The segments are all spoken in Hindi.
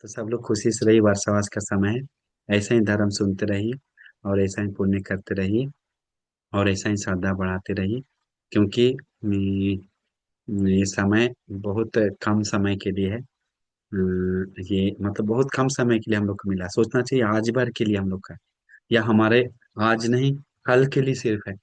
तो सब लोग खुशी से रहिए, वर्षावास का समय है। ऐसा ही धर्म सुनते रहिए, और ऐसा ही पुण्य करते रहिए, और ऐसा ही श्रद्धा बढ़ाते रहिए। क्योंकि ये समय बहुत कम समय के लिए है। ये मतलब बहुत कम समय के लिए हम लोग को मिला, सोचना चाहिए आज भर के लिए हम लोग का, या हमारे आज नहीं, कल के लिए सिर्फ है।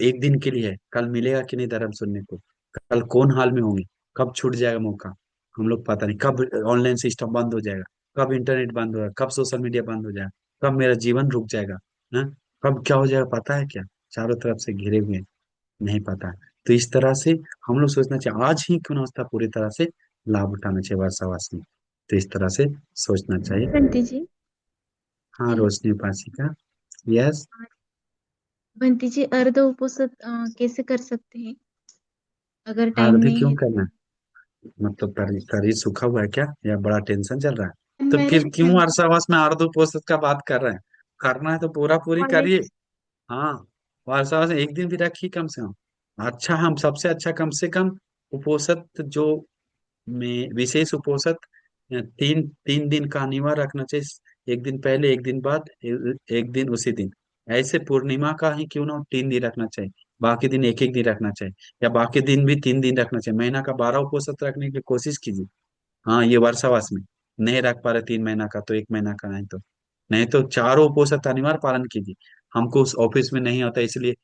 एक दिन के लिए है, कल मिलेगा कि नहीं धर्म सुनने को, कल कौन हाल में होंगे, कब छूट जाएगा मौका, हम लोग पता नहीं, कब ऑनलाइन सिस्टम बंद हो जाएगा, कब इंटरनेट बंद होगा, कब सोशल मीडिया बंद हो जाएगा, कब मेरा जीवन रुक जाएगा, हाँ? कब क्या हो जाएगा पता है क्या? चारों तरफ से घिरे हुए हैं, नहीं पता। तो इस तरह से हम लोग सोचना चाहिए, आज ही क्यों ना उसका पूरी तरह से लाभ उठाना चाहिए वर्षावास में। तो इस तरह से सोचना चाहिए। बंटी जी। हाँ, हेलो। रोशनी उपासिका। यस। बंटी जी, अर्ध उपवास कैसे कर सकते हैं अगर टाइम आरती नहीं क्यों है करना तो? है? मतलब शरीर सूखा हुआ है क्या, या बड़ा टेंशन चल रहा है? तो फिर अनमैरिड क्यों हैं। वर्षावास में आर्द्र उपोषित का बात कर रहे हैं? करना है तो पूरा पूरी करिए। कॉलेज। हाँ, वर्षावास में एक दिन भी रखिए कम से कम। अच्छा, हम सबसे अच्छा कम से कम उपोषित जो में विशेष उपोषित, तीन तीन दिन का अनिवार्य रखना चाहिए। एक दिन पहले, एक दिन बाद, एक दिन उसी दिन। ऐसे पूर्णिमा का ही क्यों ना हो 3 दिन रखना चाहिए, बाकी दिन एक एक दिन रखना चाहिए, या बाकी दिन भी 3 दिन रखना चाहिए। महीना का 12 उपोषित रखने की कोशिश कीजिए। हाँ, ये वर्षावास में नहीं रख पा रहे 3 महीना का, तो 1 महीना का, नहीं तो चारों उपोषित अनिवार्य पालन कीजिए। हमको उस ऑफिस में नहीं आता इसलिए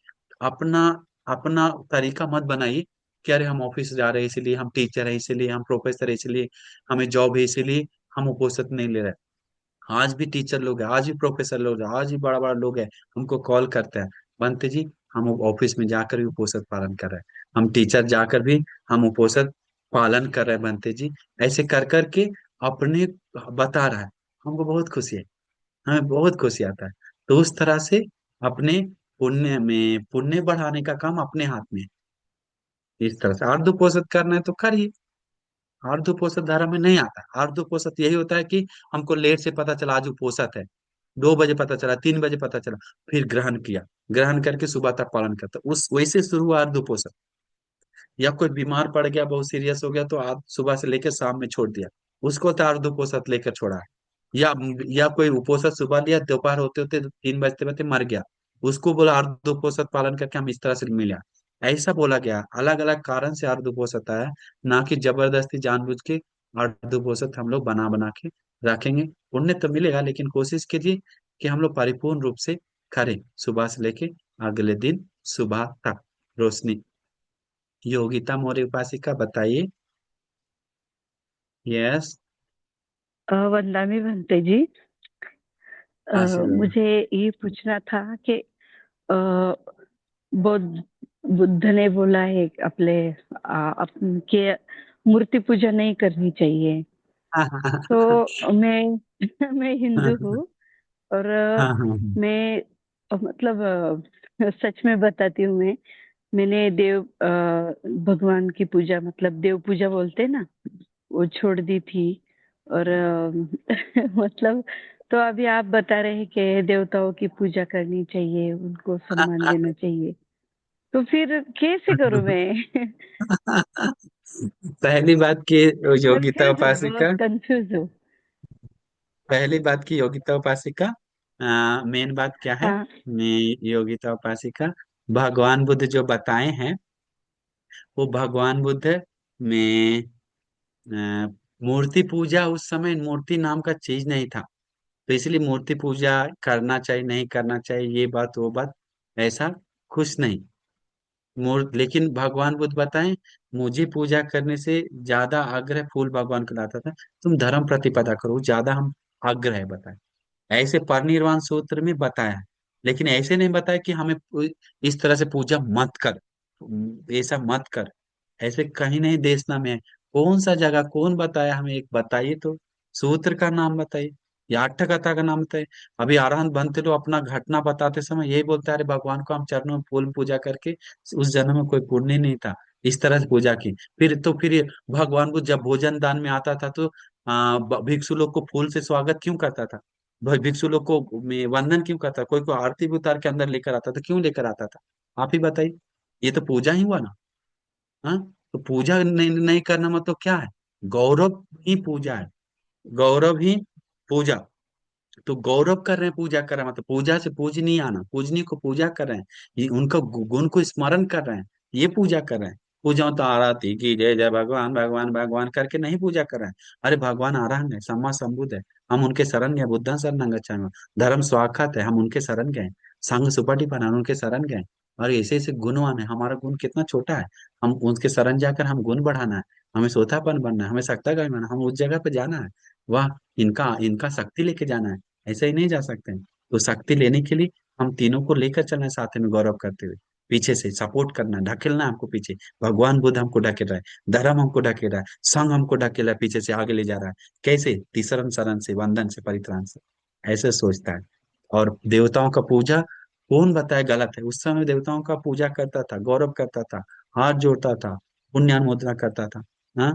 अपना अपना तरीका मत बनाइए कि अरे हम ऑफिस जा रहे हैं इसलिए, हम टीचर है इसलिए, हम प्रोफेसर है इसलिए, हमें जॉब है इसीलिए हम उपोषित नहीं ले रहे। आज भी टीचर लोग हैं, आज भी प्रोफेसर लोग हैं, आज भी बड़ा बड़ा लोग हैं, हमको कॉल करते हैं, बनते जी हम ऑफिस में जाकर भी उपोषित पालन कर रहे हैं, हम टीचर जाकर भी हम उपोषित पालन कर रहे हैं बनते जी। ऐसे कर करके अपने बता रहा है, हमको बहुत खुशी है, हमें बहुत खुशी आता है। तो उस तरह से अपने पुण्य बढ़ाने का काम अपने हाथ में है। इस तरह से अर्धपोषित करना है तो करिए। अर्धपोषित धारा में नहीं आता। अर्धपोषित यही होता है कि हमको लेट से पता चला आज उपोषित है, 2 बजे पता चला, 3 बजे पता चला, फिर ग्रहण किया, ग्रहण करके सुबह तक पालन करता, उस वैसे शुरू हुआ अर्धपोषित। या कोई बीमार पड़ गया, बहुत सीरियस हो गया, तो आज सुबह से लेकर शाम में छोड़ दिया, उसको तो अर्धपोषित लेकर छोड़ा है। या कोई उपोषित सुबह लिया, दोपहर होते होते 3 बजते बजते मर गया, उसको बोला अर्धोपोषित पालन करके हम इस तरह से मिला। ऐसा बोला गया, अलग अलग कारण से अर्धोपोषित है, ना कि जबरदस्ती जानबूझ के अर्धोपोषित हम लोग बना बना के रखेंगे। पुण्य तो मिलेगा, लेकिन कोशिश कीजिए कि हम लोग परिपूर्ण रूप से करें, सुबह से लेके अगले दिन सुबह तक। रोशनी, योगिता मौर्य उपासिका, बताइए। यस। वंदना बनते जी। आशीर्वाद। मुझे ये पूछना था कि अ, बुद्ध बुद्ध ने बोला है कि अपन के मूर्ति पूजा नहीं करनी चाहिए। हाँ हाँ तो मैं हिंदू हूँ। और हाँ हाँ मैं मतलब सच में बताती हूँ। मैंने भगवान की पूजा, मतलब देव पूजा बोलते हैं ना, वो छोड़ दी थी। और मतलब, तो अभी आप बता रहे हैं कि देवताओं की पूजा करनी चाहिए, उनको सम्मान हाँ। देना चाहिए। तो फिर कैसे करूं मैं? पहली बात की योगिता कंफ्यूज हूँ, बहुत उपासिका, कंफ्यूज हूँ। पहली बात की योगिता उपासिका, मेन बात क्या है? हाँ। योगिता उपासिका, भगवान बुद्ध जो बताए हैं, वो भगवान बुद्ध में मूर्ति पूजा, उस समय मूर्ति नाम का चीज नहीं था। तो इसलिए मूर्ति पूजा करना चाहिए नहीं करना चाहिए, ये बात वो बात, ऐसा कुछ नहीं। लेकिन भगवान बुद्ध बताएं, मुझे पूजा करने से ज्यादा आग्रह फूल भगवान को लाता था, तुम धर्म प्रतिपदा करो, ज्यादा हम आग्रह है बताए। ऐसे परिनिर्वाण सूत्र में बताया है, लेकिन ऐसे नहीं बताया कि हमें इस तरह से पूजा मत कर, ऐसा मत कर। ऐसे कहीं नहीं देशना में है। कौन सा जगह, कौन बताया हमें, एक बताइए तो, सूत्र का नाम बताइए, या अट्ठ कथा का नाम बताइए। अभी अरहंत बनते लोग अपना घटना बताते समय यही बोलते हैं, अरे भगवान को हम चरणों में फूल पूजा करके, उस जन्म में कोई पुण्य नहीं था, इस तरह से पूजा की। फिर ये भगवान को जब भोजन दान में आता था तो भिक्षु लोग को फूल से स्वागत क्यों करता था? भिक्षु लोग को वंदन क्यों करता? कोई को आरती भी उतार के अंदर लेकर आता था, क्यों लेकर आता था? आप ही बताइए। ये तो पूजा ही हुआ ना। हाँ, तो पूजा नहीं करना मतलब क्या है? गौरव ही पूजा है। गौरव ही पूजा। तो गौरव कर रहे हैं, पूजा कर रहे हैं, मतलब पूजा से पूज नहीं आना, पूजनी को पूजा कर रहे हैं, ये उनका गुण को स्मरण कर रहे हैं, ये पूजा कर रहे हैं। पूजा तो आरती की जय जय भगवान भगवान भगवान करके नहीं पूजा कर रहे हैं। अरे भगवान आराधन है, सम्मा संबुद्ध है, हम उनके शरण गए, बुद्धं शरणं गच्छामि, धर्म स्वाक्षात है, हम उनके शरण गए, संघ सुपटिपन्न हम उनके शरण गए। और ऐसे ऐसे गुणवान है, हमारा गुण कितना छोटा है, हम उनके शरण जाकर हम गुण बढ़ाना है, हमें सोतापन बनना है, हमें सकता का बनना है, हम उस जगह पे जाना है। वाह, इनका इनका शक्ति लेके जाना है, ऐसे ही नहीं जा सकते हैं। तो शक्ति लेने के लिए हम तीनों को लेकर चलना है साथ में, गौरव करते हुए पीछे से सपोर्ट करना है, ढकेलना है हमको पीछे। भगवान बुद्ध हमको ढकेल रहा है, धर्म हमको ढकेल रहा है, संघ हमको ढकेल रहा है, पीछे से आगे ले जा रहा है। कैसे? तीसरन शरण से, वंदन से, परित्राण से, ऐसे सोचता है। और देवताओं का पूजा कौन बताए गलत है? उस समय देवताओं का पूजा करता था, गौरव करता था, हाथ जोड़ता था, पुण्यानुमोदना करता था। हाँ।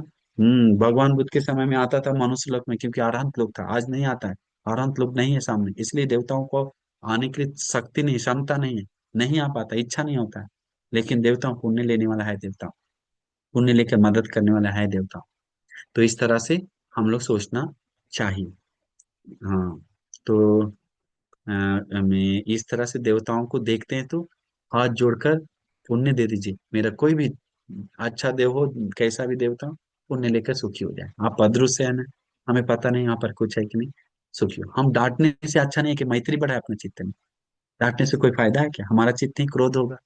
भगवान बुद्ध के समय में आता था मनुष्य लोक में, क्योंकि अरहंत लोग था, आज नहीं आता है। अरहंत लोग नहीं है सामने, इसलिए देवताओं को आने के लिए शक्ति नहीं, क्षमता नहीं है, नहीं आ पाता, इच्छा नहीं होता है। लेकिन देवताओं, पुण्य लेने वाला है देवता, पुण्य लेकर मदद करने वाला है देवता। तो इस तरह से हम लोग सोचना चाहिए। हाँ। तो हमें इस तरह से देवताओं को देखते हैं तो हाथ जोड़कर पुण्य दे दीजिए, मेरा कोई भी अच्छा देव हो, कैसा भी देवता हो, पुण्य लेकर सुखी हो जाए। आप अदृश्य है ना, हमें पता नहीं यहाँ पर कुछ है कि नहीं, सुखी हो। हम डांटने से अच्छा नहीं है कि मैत्री बढ़ाए अपने चित्त में, डांटने से कोई फायदा है क्या, हमारा चित्त ही क्रोध होगा।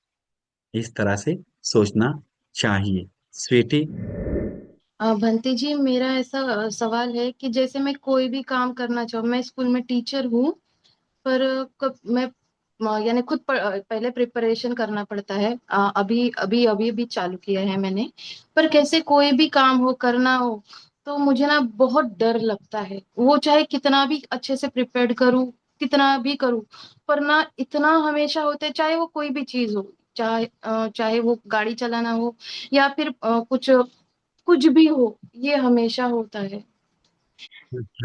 इस तरह से सोचना चाहिए। स्वीटी। भंती जी, मेरा ऐसा सवाल है कि जैसे मैं कोई भी काम करना चाहूँ, मैं स्कूल में टीचर हूँ, पर कब मैं यानी खुद पहले प्रिपरेशन करना पड़ता है। अभी अभी अभी भी चालू किया है मैंने। पर कैसे कोई भी काम हो, करना हो, तो मुझे ना बहुत डर लगता है। वो चाहे कितना भी अच्छे से प्रिपेयर्ड करूँ, कितना भी करूँ, पर ना इतना हमेशा होता है, चाहे वो कोई भी चीज हो, चाहे वो गाड़ी चलाना हो, या फिर कुछ कुछ भी हो, ये हमेशा होता है।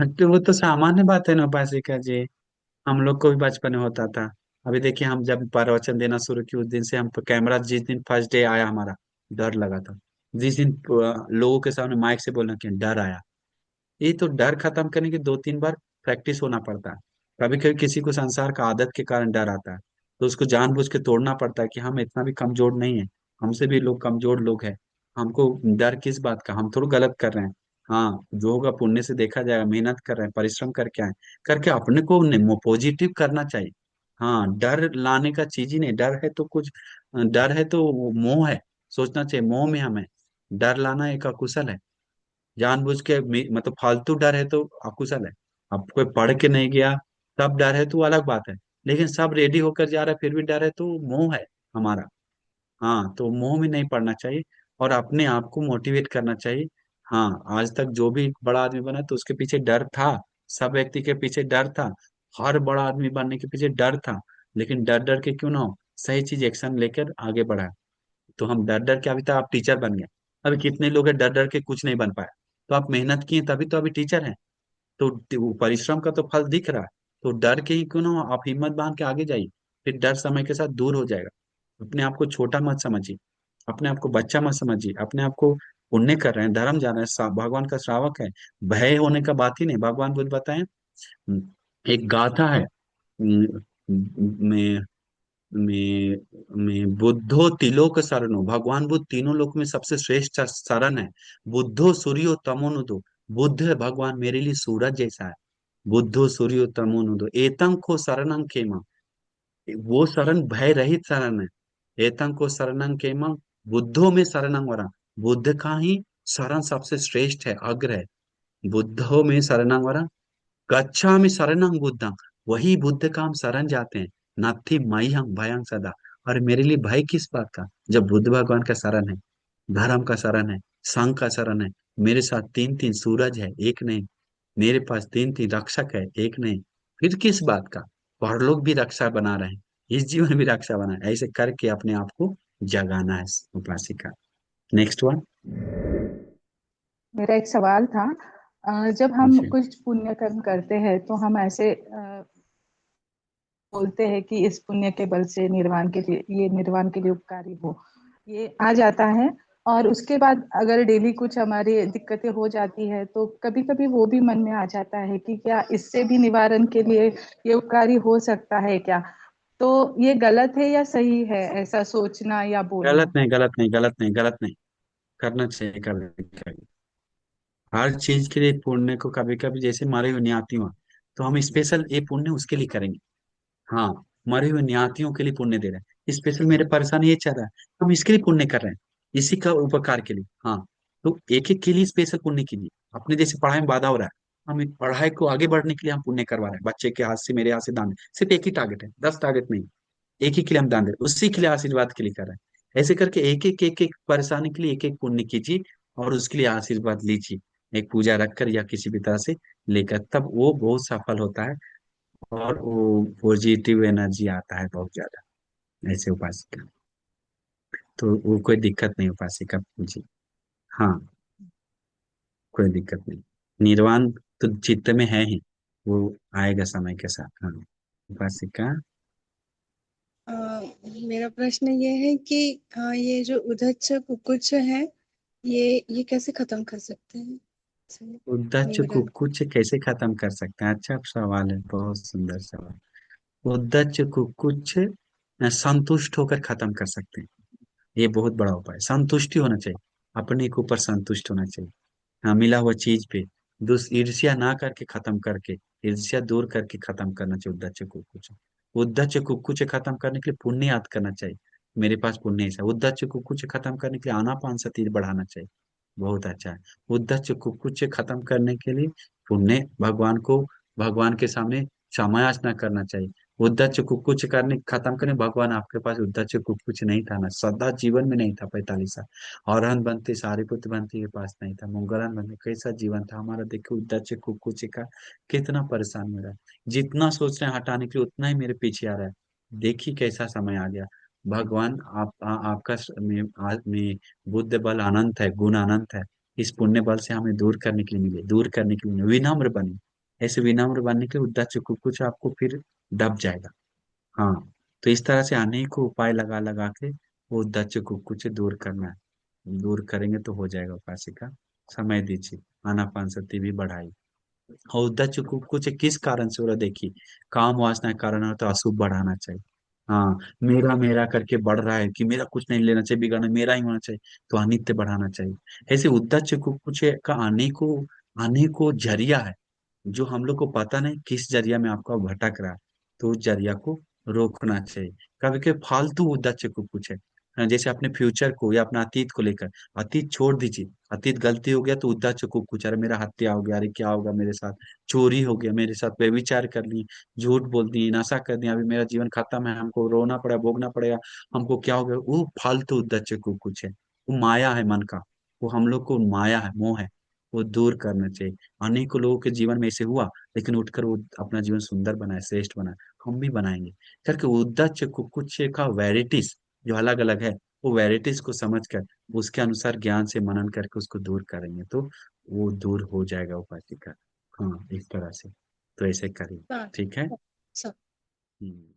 तो वो तो सामान्य बात है ना उपासिका जी, हम लोग को भी बचपन में होता था। अभी देखिए, हम जब प्रवचन देना शुरू किए उस दिन से हम कैमरा, जिस दिन फर्स्ट डे आया हमारा, डर लगा था। जिस दिन लोगों के सामने माइक से बोलना, कि डर आया। ये तो डर खत्म करने के 2-3 बार प्रैक्टिस होना पड़ता है। कभी कभी किसी को संसार का आदत के कारण डर आता है, तो उसको जानबूझ के तोड़ना पड़ता है कि हम इतना भी कमजोर नहीं है, हमसे भी लोग कमजोर लोग हैं। हमको डर किस बात का, हम थोड़ा गलत कर रहे हैं। हाँ, जो होगा पुण्य से देखा जाएगा, मेहनत कर रहे हैं, परिश्रम करके आए, करके अपने को पॉजिटिव करना चाहिए। हाँ, डर लाने का चीज ही नहीं, डर है तो कुछ, डर है तो वो मोह है, सोचना चाहिए मोह में हमें। डर लाना एक अकुशल है, जानबूझ के मतलब फालतू डर है तो अकुशल है। अब कोई पढ़ के नहीं गया तब डर है तो अलग बात है, लेकिन सब रेडी होकर जा रहा है फिर भी डर है तो मोह है हमारा। हाँ, तो मोह में नहीं पड़ना चाहिए, और अपने आप को मोटिवेट करना चाहिए। हाँ, आज तक जो भी बड़ा आदमी बना तो उसके पीछे डर था, सब व्यक्ति के पीछे डर था, हर बड़ा आदमी बनने के पीछे डर था। लेकिन डर डर के क्यों ना हो, सही चीज एक्शन लेकर आगे बढ़ा। तो हम डर डर के, अभी तक आप टीचर बन गए। अभी कितने लोग हैं डर डर के कुछ नहीं बन पाए, तो आप मेहनत किए तभी तो अभी टीचर हैं। तो वो परिश्रम का तो फल दिख रहा है। तो डर के ही क्यों ना हो, आप हिम्मत बांध के आगे जाइए, फिर डर समय के साथ दूर हो जाएगा। अपने आप को छोटा मत समझिए, अपने आप को बच्चा मत समझिए, अपने आप को पुण्य कर रहे हैं, धर्म जान रहे हैं, भगवान का श्रावक है। भय होने का बात ही नहीं, भगवान बुद्ध बताएं। एक गाथा है, में में बुद्धो तिलोक शरणो, भगवान बुद्ध तीनों लोक में सबसे श्रेष्ठ शरण है। बुद्धो सूर्यो तमोनुदो, बुद्ध है भगवान मेरे लिए सूरज जैसा है। बुद्धो सूर्यो तमोनुदो एतं को शरणं खेमा, वो शरण भय रहित शरण है। एतं को शरणं खेमा, बुद्धो में शरणं वरा, बुद्ध का ही शरण सबसे श्रेष्ठ है, अग्र है। बुद्धो में शरणं वरा, गच्छामि शरणं बुद्धं, वही बुद्ध का हम शरण जाते हैं। नाथी मह्यं भयं सदा, और मेरे लिए भय किस बात का, जब बुद्ध भगवान का शरण है, धर्म का शरण है, संघ का शरण है। मेरे साथ 3-3 सूरज है, एक नहीं। मेरे पास 3-3 रक्षक है, एक नहीं। फिर किस बात का, परलोक भी रक्षा बना रहे हैं, इस जीवन भी रक्षा बना है। ऐसे करके अपने आप को जगाना है उपासिका। Next one. मेरा एक सवाल था। जब हम कुछ पुण्य कर्म करते हैं तो हम ऐसे बोलते हैं कि इस पुण्य के बल से निर्वाण के लिए, ये निर्वाण के लिए उपकारी हो, ये आ जाता है। और उसके बाद अगर डेली कुछ हमारी दिक्कतें हो जाती है तो कभी कभी वो भी मन में आ जाता है कि क्या इससे भी निवारण के लिए ये उपकारी हो सकता है क्या। तो ये गलत है या सही है ऐसा सोचना या गलत बोलना। नहीं, गलत नहीं, गलत नहीं, गलत नहीं। करना चाहिए कभी कभी। हर चीज के लिए पुण्य को कभी कभी, जैसे मरे हुए न्यातियों, तो हम स्पेशल ये पुण्य उसके लिए करेंगे। हाँ, मरे हुए न्यातियों के लिए पुण्य दे रहे हैं, स्पेशल मेरे परेशानी ये चल रहा है, हम इसके लिए पुण्य कर रहे हैं, इसी का उपकार के लिए। हाँ, तो एक एक के लिए स्पेशल पुण्य के लिए। अपने जैसे पढ़ाई में बाधा हो रहा है, हम पढ़ाई को आगे बढ़ने के लिए हम पुण्य करवा रहे हैं, बच्चे के हाथ से मेरे हाथ से दान। सिर्फ एक ही टारगेट है, 10 टारगेट नहीं। एक ही के लिए हम दान दे रहे हैं, उसी के लिए आशीर्वाद के लिए कर रहे हैं। ऐसे करके एक एक परेशानी के लिए एक एक पुण्य कीजिए, और उसके लिए आशीर्वाद लीजिए, एक पूजा रखकर या किसी भी तरह से लेकर, तब वो बहुत सफल होता है। और वो पॉजिटिव एनर्जी आता है बहुत ज्यादा, ऐसे उपासिका। तो वो कोई दिक्कत नहीं उपासिका जी। हाँ, कोई दिक्कत नहीं। निर्वाण तो चित्त में है ही, वो आएगा समय के साथ। हाँ उपासिका। अ, मेरा प्रश्न ये है कि ये जो उद्धच्च कुकुच्च है, ये कैसे खत्म कर सकते हैं इसे, उद्धच निवारण। कुक्कुच कैसे खत्म कर सकते हैं? अच्छा सवाल है, बहुत सुंदर सवाल। उद्धच कुक्कुच संतुष्ट होकर खत्म कर सकते हैं। ये बहुत बड़ा उपाय है। संतुष्टि होना चाहिए, अपने के ऊपर संतुष्ट होना चाहिए। हाँ, मिला हुआ चीज पे दुस ईर्ष्या ना करके खत्म करके, ईर्ष्या दूर करके खत्म करना चाहिए उद्धच कुक्कुच। उद्धच कुक्कुच खत्म करने के लिए पुण्य याद करना चाहिए, मेरे पास पुण्य है ऐसा। उद्धच कुक्कुच खत्म करने के लिए आनापान सती बढ़ाना चाहिए, बहुत अच्छा है। उद्धच कुक्कुच खत्म करने के लिए पुण्य, भगवान के सामने क्षमा याचना करना चाहिए। उद्धच कुक्कुच करने खत्म करने, भगवान आपके पास उद्धच कुक्कुच नहीं था ना, सदा जीवन में नहीं था 45 साल। और बनते सारिपुत्र बनते के पास नहीं था, मंगलम बनते कैसा जीवन था हमारा, देखो उद्धच कुक्कुच का कितना परेशान हो रहा है। जितना सोच रहे हैं हटाने के लिए उतना ही मेरे पीछे आ रहा है। देखिए कैसा समय आ गया। भगवान आपका में बुद्ध बल अनंत है, गुण अनंत है। इस पुण्य बल से हमें दूर करने के लिए मिले, दूर करने के लिए मिले। विनम्र बने, ऐसे विनम्र बनने के लिए उद्धच कुछ आपको फिर दब जाएगा। हाँ, तो इस तरह से अनेकों उपाय लगा लगा के वो उद्धच कुछ दूर करना है। दूर करेंगे तो हो जाएगा उपासिका। समय दीजिए, आनापान सती भी बढ़ाई। और उद्धच कुछ किस कारण से हो रहा है? देखिए, काम वासना के कारण हो तो अशुभ बढ़ाना चाहिए। हाँ, मेरा मेरा करके बढ़ रहा है कि मेरा कुछ नहीं लेना चाहिए, बिगाड़ना मेरा ही होना चाहिए, तो अनित्य बढ़ाना चाहिए। ऐसे उद्धच कुछ का आने को जरिया है, जो हम लोग को पता नहीं किस जरिया में आपका भटक रहा है, तो उस जरिया को रोकना चाहिए। कभी कभी फालतू उद्धच कुछ है। जैसे अपने फ्यूचर को या अपना अतीत को लेकर, अतीत छोड़ दीजिए। अतीत गलती हो गया तो उद्धच कुछ, अरे मेरा हत्या हो गया, अरे क्या होगा मेरे साथ, चोरी हो गया मेरे साथ, व्यभिचार कर ली, झूठ बोल दी, नशा कर दिया, अभी मेरा जीवन खत्म है, हमको रोना पड़ा, भोगना पड़ेगा, हमको क्या हो गया, वो फालतू उद्धच कुछ है। वो माया है मन का, वो हम लोग को माया है, मोह है, वो दूर करना चाहिए। अनेकों लोगों के जीवन में ऐसे हुआ, लेकिन उठकर वो अपना जीवन सुंदर बनाए, श्रेष्ठ बनाए। हम भी बनाएंगे करके उद्धच कुछ का वैरायटीज जो अलग अलग है, वो वैरायटीज को समझकर उसके अनुसार ज्ञान से मनन करके उसको दूर करेंगे, तो वो दूर हो जाएगा उपाधि का। हाँ, इस तरह से। तो ऐसे करिए। हाँ, ठीक है। सब हम्म।